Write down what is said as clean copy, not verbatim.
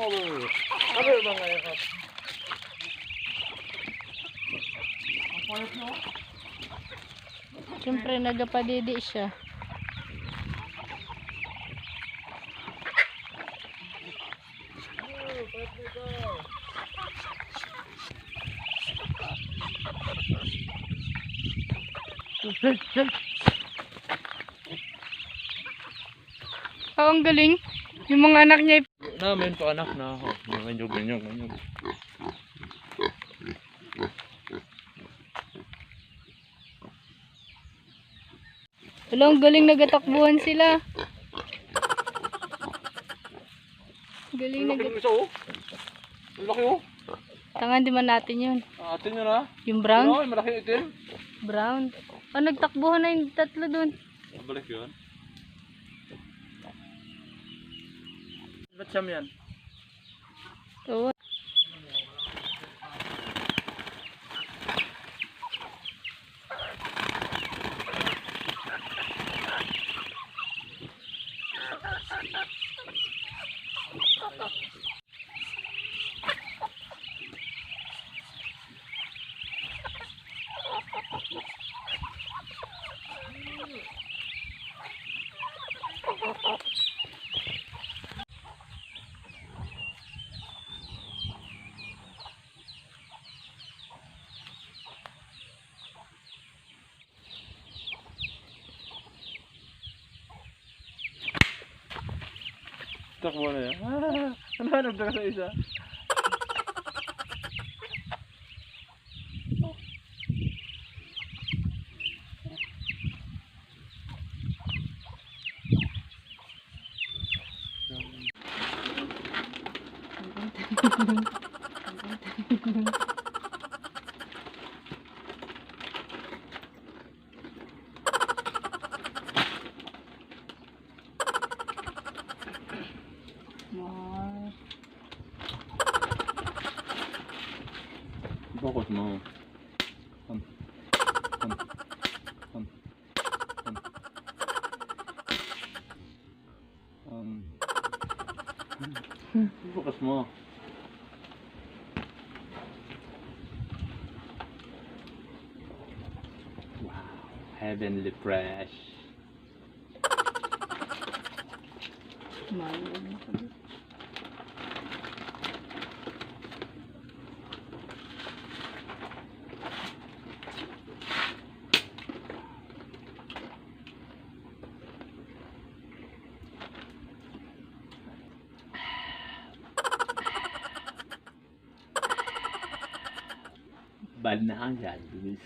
olur. Ano ba ngayon ka? Ang payat mo? Siyempre nagapadidi siya. Oh, ang galing. Yung mga anak niya. Namin pa anak na ako. Ganyan. Wala, ang galing, nagatakbuhan sila. Galing nagatakbuhan. Ang laki oh. Tangan, di man natin yun. Atin yun ha. Yung brown? Ay, malaki itim. Brown. Oh, nagtakbuhan na yung tatlo dun. Balik yun. Ba't siyam yan? Oo. Takbo na yan. Hanap na ka sa isa. Focus mo. Focus mo. Wow, heavenly fresh. Bad na ang Luis.